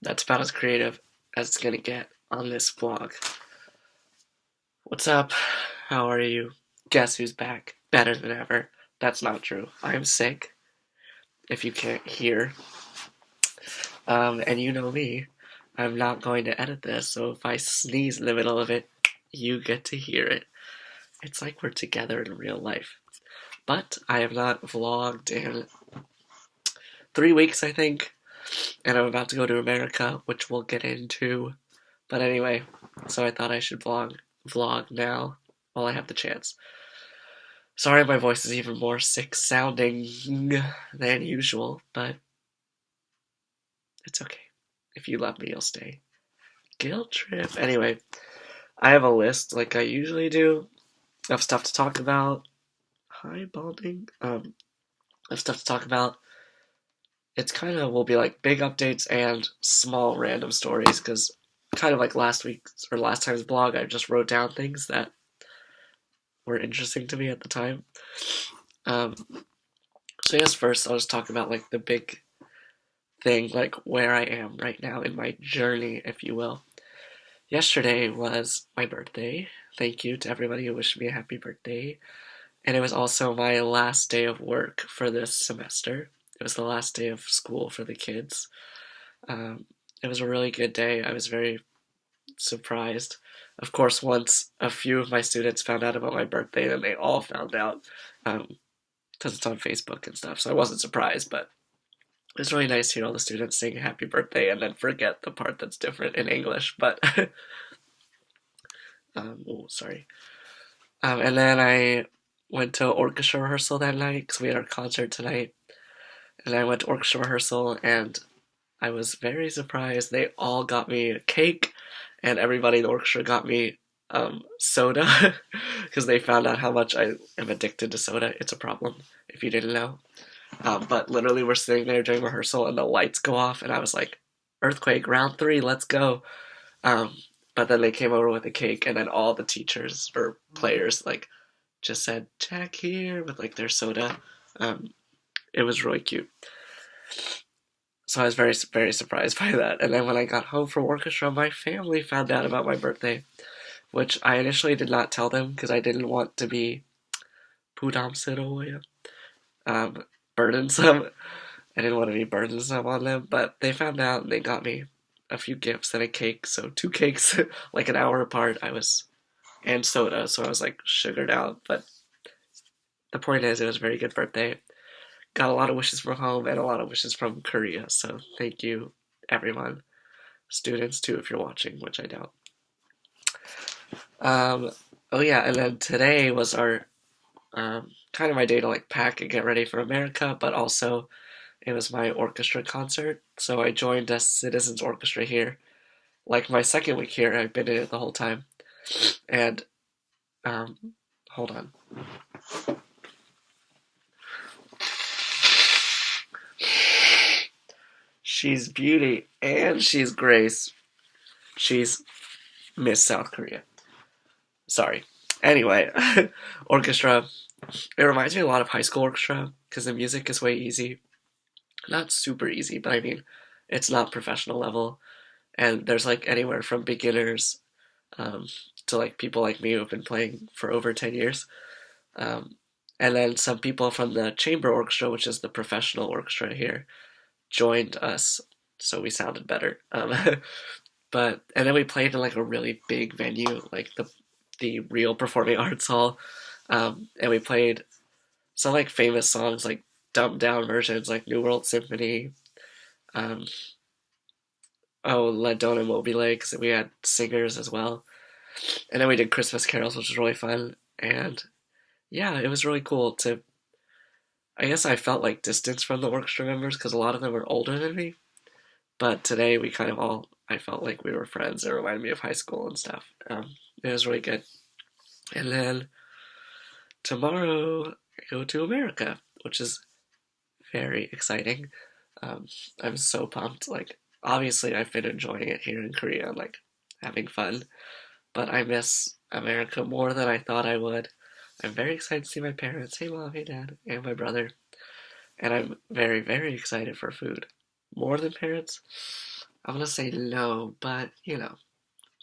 That's about as creative as it's gonna get on this vlog. What's up? How are you? Guess who's back? Better than ever. That's not true. I'm sick, if you can't hear. And you know me. I'm not going to edit this, so if I sneeze in the middle of it, you get to hear it. It's like we're together in real life. But I have not vlogged in 3 weeks, I think, and I'm about to go to America, which we'll get into. But anyway, so I thought I should vlog now while I have the chance. Sorry my voice is even more sick sounding than usual, but it's okay. If you love me, you'll stay. Guilt trip. Anyway, I have a list like I usually do of stuff to talk about. Hi, balding. Of stuff to talk about. It's kind of will be like big updates and small random stories because kind of like last week's or last time's blog, I just wrote down things that were interesting to me at the time. Um, so I guess first I'll just talk about like the big thing, like where I am right now in my journey, if you will. Yesterday was my birthday. Thank you to everybody who wished me a happy birthday. And it was also my last day of work for this semester. It was the last day of school for the kids. It was a really good day. I was very surprised. Of course, once a few of my students found out about my birthday, then they all found out because it's on Facebook and stuff. So I wasn't surprised, but it was really nice to hear all the students sing happy birthday and then forget the part that's different in English. But, oh, sorry. And then I went to orchestra rehearsal that night because we had our concert tonight. And I went to orchestra rehearsal and I was very surprised. They all got me a cake and everybody in the orchestra got me soda because they found out how much I am addicted to soda. It's a problem if you didn't know. But literally, we're sitting there during rehearsal, and the lights go off, and I was like, "Earthquake, round 3, let's go!" But then they came over with a cake, and then all the teachers or players like just said "Jack here" with like their soda. It was really cute. So I was very, very surprised by that. And then when I got home from orchestra, my family found out about my birthday, which I initially did not tell them because I didn't want to be burdensome. I didn't want to be burdensome on them, but they found out and they got me a few gifts and a cake. So 2 cakes, like an hour apart. And soda, so I was like sugared out. But the point is, it was a very good birthday. Got a lot of wishes from home and a lot of wishes from Korea. So thank you, everyone. Students too, if you're watching, which I doubt. Oh yeah, and then today was our kind of my day to like pack and get ready for America, but also it was my orchestra concert. So I joined a citizens orchestra here. Like my second week here, I've been in it the whole time. And um, hold on. She's Beauty and she's Grace. She's Miss South Korea. Sorry. Anyway, orchestra. It reminds me a lot of high school orchestra because the music is way easy. Not super easy, but I mean, it's not professional level. And there's like anywhere from beginners um, to like people like me who've been playing for over 10 years. Um, and then some people from the chamber orchestra, which is the professional orchestra here, joined us, so we sounded better. And then we played in like a really big venue, like the real performing arts hall, and we played some like famous songs, like dumbed down versions, like New World Symphony, um, oh La Donna Mobile, because we had singers as well, and then we did Christmas carols, which was really fun, and yeah, it was really cool to. I guess I felt like distance from the orchestra members because a lot of them were older than me. But today we kind of all, I felt like we were friends. It reminded me of high school and stuff. It was really good. And then tomorrow I go to America, which is very exciting. Um, I'm so pumped. Like, obviously I've been enjoying it here in Korea, like having fun, but I miss America more than I thought I would. I'm very excited to see my parents. Hey mom, hey dad, and my brother. And I'm very, very excited for food. More than parents. I'm gonna say no, but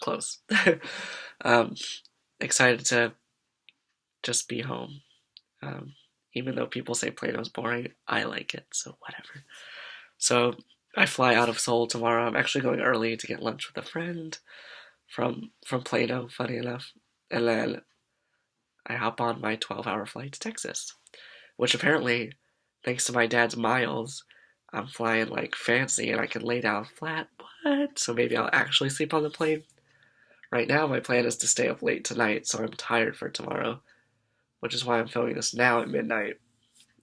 close. um, excited to just be home. Um, even though people say Plano's boring, I like it, so whatever. So I fly out of Seoul tomorrow. I'm actually going early to get lunch with a friend from Plano, funny enough. And then I hop on my 12-hour flight to Texas, which apparently, thanks to my dad's miles, I'm flying like fancy and I can lay down flat. What? So maybe I'll actually sleep on the plane. Right now, my plan is to stay up late tonight, so I'm tired for tomorrow, which is why I'm filming this now at midnight,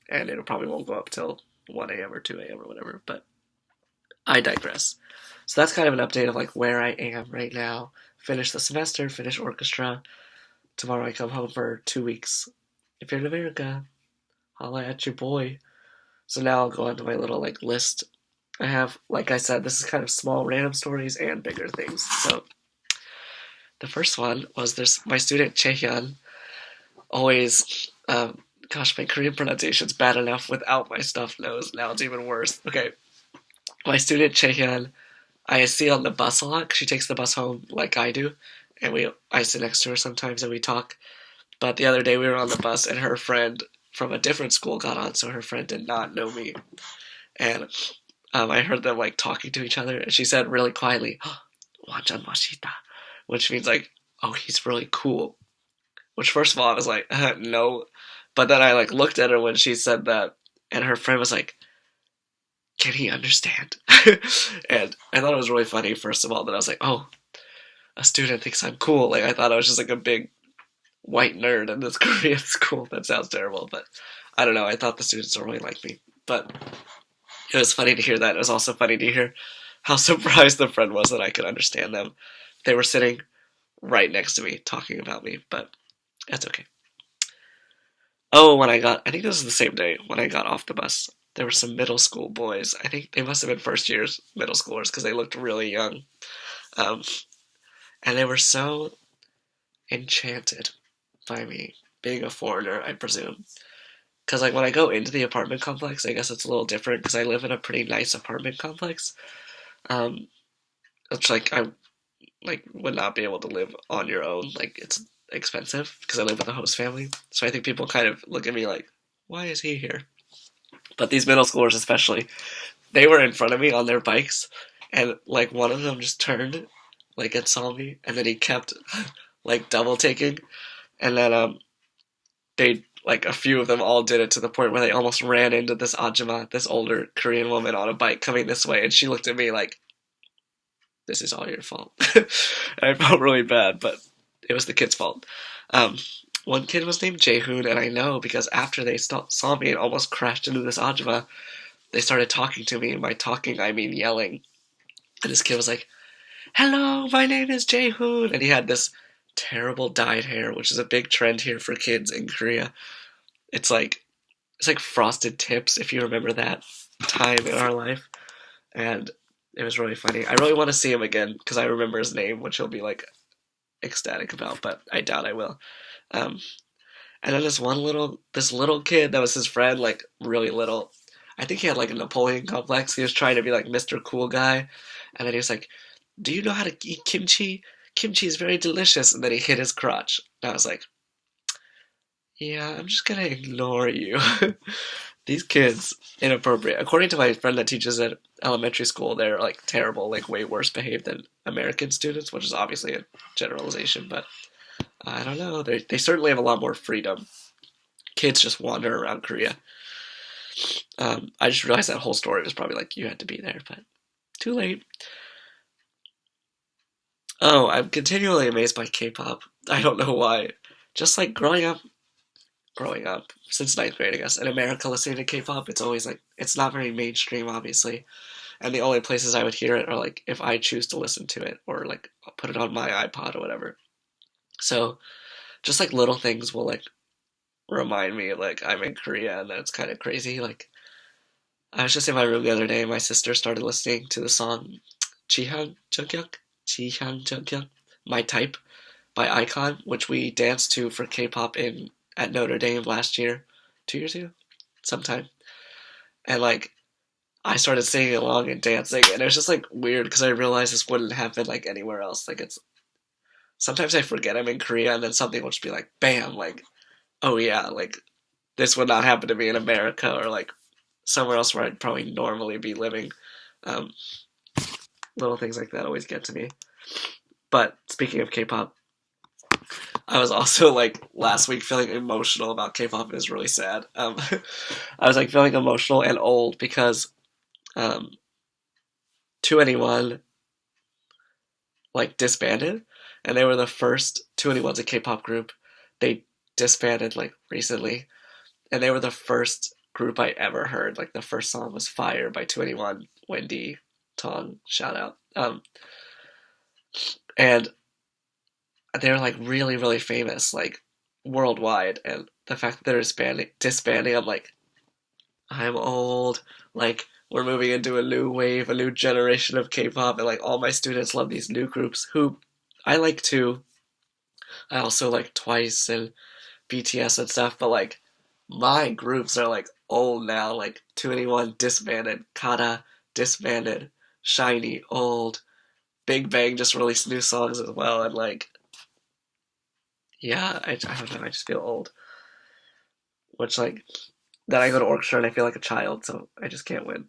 and it probably won't go up till 1 a.m. or 2 a.m. or whatever, but I digress. So that's kind of an update of like where I am right now. Finish the semester, finish orchestra. Tomorrow I come home for 2 weeks. If you're in America, holla at your boy. So now I'll go on to my little like list. I have, like I said, this is kind of small random stories and bigger things. So the first one was this my student Chaehyun always gosh, my Korean pronunciation's bad enough without my stuffed nose. Now it's even worse. Okay. My student Chaehyun, I see on the bus a lot 'cause she takes the bus home like I do. And I sit next to her sometimes and we talk. But the other day we were on the bus and her friend from a different school got on, so her friend did not know me. And I heard them like talking to each other, and she said really quietly, "완전 멋있다," which means like, "Oh, he's really cool." Which first of all I was like, no, but then I like looked at her when she said that, and her friend was like, "Can he understand?" And I thought it was really funny. First of all, that I was like, "Oh, a student thinks I'm cool." Like I thought I was just like a big white nerd in this Korean school. That sounds terrible, but I don't know. I thought the students don't really like me, but it was funny to hear that. It was also funny to hear how surprised the friend was that I could understand them. They were sitting right next to me talking about me, but that's okay. Oh, I think this was the same day when I got off the bus, there were some middle school boys. I think they must have been first years middle schoolers because they looked really young. Um, and they were so enchanted by me being a foreigner, I presume. Because like when I go into the apartment complex, I guess it's a little different because I live in a pretty nice apartment complex. Um, it's like I like would not be able to live on your own. Like it's expensive because I live with a host family. So I think people kind of look at me like, why is he here? But these middle schoolers especially, they were in front of me on their bikes, and like one of them just turned, like and saw me, and then he kept like double taking, and then they like a few of them all did it to the point where they almost ran into this Ajima, this older Korean woman on a bike coming this way, and she looked at me like, "This is all your fault." I felt really bad, but it was the kid's fault. Um, One kid was named Jaehoon, and I know because after they saw me and almost crashed into this Ajima, they started talking to me, and by talking I mean yelling. And this kid was like, "Hello, my name is Jaehoon," and he had this terrible dyed hair, which is a big trend here for kids in Korea. It's like frosted tips, if you remember that time in our life, and it was really funny. I really want to see him again because I remember his name, which he'll be like ecstatic about, but I doubt I will. Um, and then this little kid that was his friend, like really little. I think he had like a Napoleon complex. He was trying to be like Mr. Cool Guy, and then he was like, "Do you know how to eat kimchi? Kimchi is very delicious." And then he hit his crotch. And I was like, "Yeah, I'm just gonna ignore you." These kids, inappropriate. According to my friend that teaches at elementary school, they're like terrible, like way worse behaved than American students, which is obviously a generalization, but I don't know. They certainly have a lot more freedom. Kids just wander around Korea. I just realized that whole story was probably like you had to be there, but too late. Oh, I'm continually amazed by K-pop. I don't know why. Just like growing up since ninth grade, I guess, in America listening to K-pop, it's always like it's not very mainstream, obviously, and the only places I would hear it are like if I choose to listen to it or like I'll put it on my iPod or whatever. So just like little things will like remind me like I'm in Korea, and that's kind of crazy. Like I was just in my room the other day, and my sister started listening to the song Jihyang Jungkyuk, My Type by Icon, which we danced to for K-pop in at Notre Dame last year, 2 years ago, sometime. And like I started singing along and dancing, and it was just like weird because I realized this wouldn't happen like anywhere else. Like it's sometimes I forget I'm in Korea, and then something will just be like, bam, like oh yeah, like this would not happen to me in America or like somewhere else where I'd probably normally be living. Um, Little things like that always get to me. But speaking of K-pop, I was also like last week feeling emotional about K-pop. It was really sad. I was like feeling emotional and old because um, 2NE1 like disbanded, and they were the first. 2NE1's a K-pop group. They disbanded like recently, and they were the first group I ever heard. Like the first song was "Fire" by 2NE1. Wendy Tong, shout out. And they're like really, really famous, like worldwide. And the fact that they're disbanding, I'm like, I'm old. Like we're moving into a new wave, a new generation of K-pop, and like all my students love these new groups who I like too. I also like Twice and BTS and stuff, but like my groups are like old now. Like 2NE1 disbanded, Kata disbanded, Shiny old, Big Bang just released new songs as well, and like yeah, I don't know, I just feel old. Which like then I go to orchestra and I feel like a child, so I just can't win.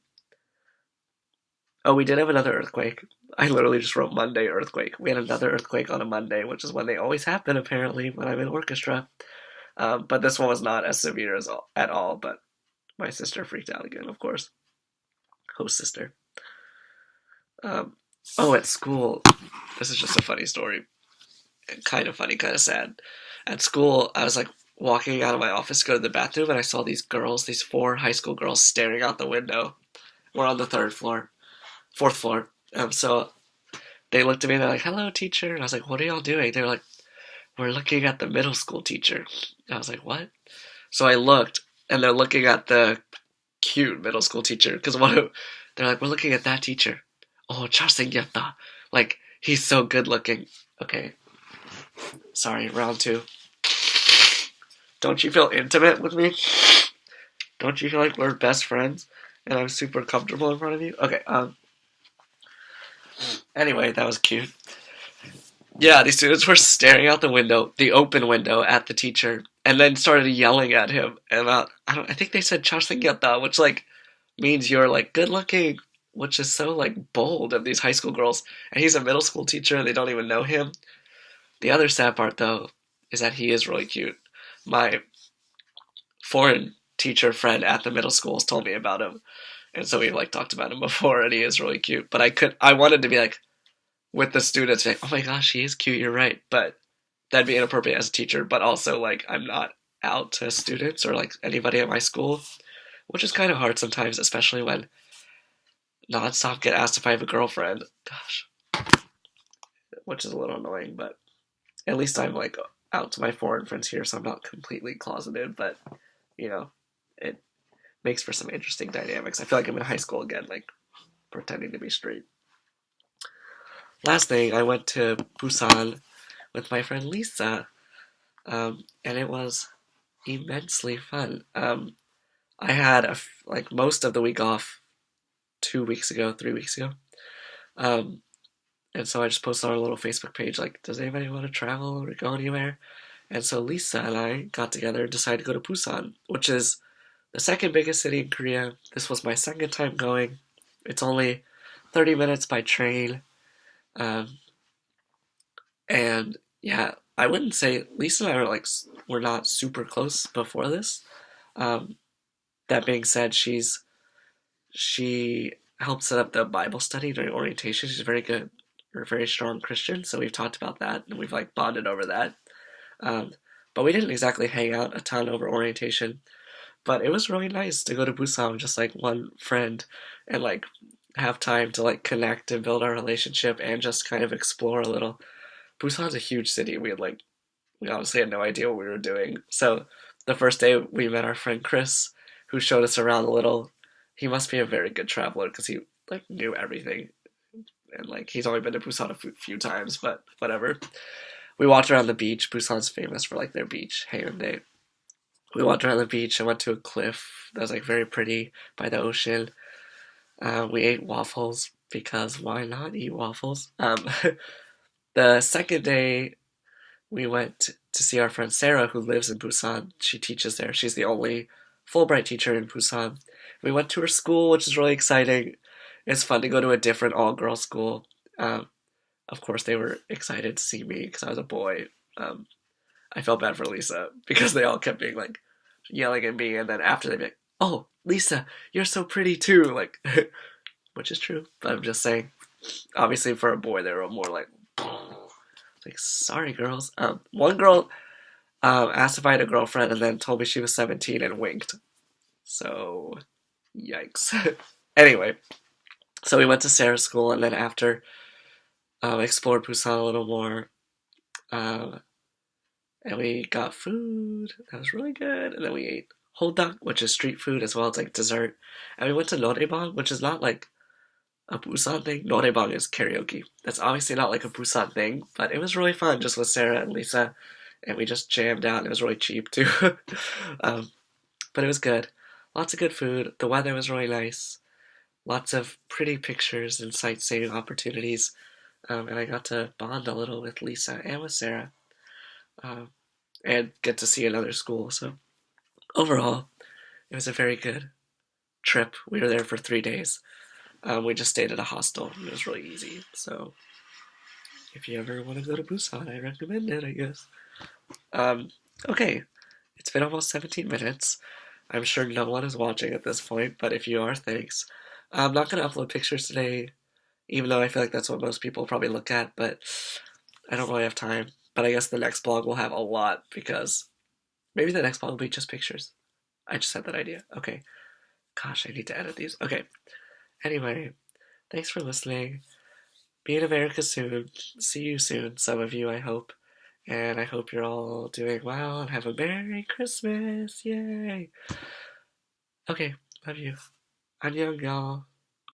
Oh, we did have another earthquake. I literally just wrote Monday earthquake. We had another earthquake on a Monday, which is when they always happen apparently when I'm in orchestra. But this one was not as severe as at all. But my sister freaked out again, of course. Host sister. Um, oh, at school, this is just a funny story. Kind of funny, kind of sad. At school, I was like walking out of my office to go to the bathroom, and I saw these girls, these four high school girls, staring out the window. We're on the fourth floor. So they looked at me and they're like, "Hello, teacher." And I was like, "What are y'all doing?" They were like, "We're looking at the middle school teacher." And I was like, "What?" So I looked, and they're looking at the cute middle school teacher because they're like, "We're looking at that teacher." Oh, 잘생겼다. Like he's so good looking. Okay, sorry, round two. Don't you feel intimate with me? Don't you feel like we're best friends and I'm super comfortable in front of you? Okay, anyway, that was cute. Yeah, these students were staring out the window, the open window, at the teacher, and then started yelling at him about, I think they said 잘생겼다, which like means you're like good looking, which is so like bold of these high school girls. And he's a middle school teacher and they don't even know him. The other sad part though is that he is really cute. My foreign teacher friend at the middle schools told me about him, and so we like talked about him before, and he is really cute. But I wanted to be like with the students, like, oh my gosh, he is cute. You're right, but that'd be inappropriate as a teacher. But also, like, I'm not out to students or like anybody at my school, which is kind of hard sometimes, especially when nonstop get asked if I have a girlfriend. Gosh, which is a little annoying, but at least I'm like out to my foreign friends here, so I'm not completely closeted. But you know, it makes for some interesting dynamics. I feel like I'm in high school again, like pretending to be straight. Last thing, I went to Busan with my friend Lisa, and it was immensely fun. I had like most of the week off 2 weeks ago, 3 weeks ago, um, and so I just posted on our little Facebook page, like, does anybody want to travel or go anywhere? And so Lisa and I got together and decided to go to Busan, which is the second biggest city in Korea. This was my second time going. It's only 30 minutes by train. Um, and yeah, I wouldn't say Lisa and I were not super close before this. Um, that being said, she helped set up the Bible study during orientation. She's very good, or very strong Christian, so we've talked about that and we've like bonded over that. Um, but we didn't exactly hang out a ton over orientation. But it was really nice to go to Busan with just like one friend and like have time to like connect and build our relationship and just kind of explore a little. Busan's a huge city. We honestly had no idea what we were doing. So the first day we met our friend Chris, who showed us around a little. He must be a very good traveler because he like knew everything, and like he's only been to Busan a few times, but whatever. We walked around the beach. Busan's famous for like their beach, Haeundae. We walked around the beach and went to a cliff that was like very pretty by the ocean. We ate waffles because why not eat waffles? The second day, we went to see our friend Sarah, who lives in Busan. She teaches there. She's the only Fulbright teacher in Busan. We went to her school, which is really exciting. It's fun to go to a different all-girls school. Um, of course, they were excited to see me because I was a boy. Um, I felt bad for Lisa because they all kept being like yelling at me, and then after they'd be like, "Oh, Lisa, you're so pretty too," like, which is true. But I'm just saying. Obviously, for a boy, they were more like, sorry, girls. One girl asked if I had a girlfriend, and then told me she was 17 and winked. So, yikes. Anyway, so we went to Sarah's school, and then after explored Busan a little more. Um, and we got food that was really good. And then we ate holduk, which is street food as well. It's like dessert. And we went to noraebang, which is not like a Busan thing. Noraebang is karaoke. That's obviously not like a Busan thing, but it was really fun just with Sarah and Lisa. And we just jammed out. And it was really cheap too. um, but it was good. Lots of good food. The weather was really nice. Lots of pretty pictures and sightseeing opportunities. And I got to bond a little with Lisa and with Sarah. Um, and get to see another school. So overall, it was a very good trip. We were there for 3 days. We just stayed at a hostel. It was really easy. So if you ever want to go to Busan, I recommend it, I guess. Um, okay, it's been almost 17 minutes. I'm sure no one is watching at this point, but if you are, thanks. I'm not going to upload pictures today, even though I feel like that's what most people probably look at, but I don't really have time. But I guess the next blog will have a lot because maybe the next blog will be just pictures. I just had that idea. Okay. Gosh, I need to edit these. Okay. Anyway, thanks for listening. Be in America soon. See you soon, some of you, I hope. And I hope you're all doing well and have a Merry Christmas. Yay. Okay, love you. Annyeong, y'all.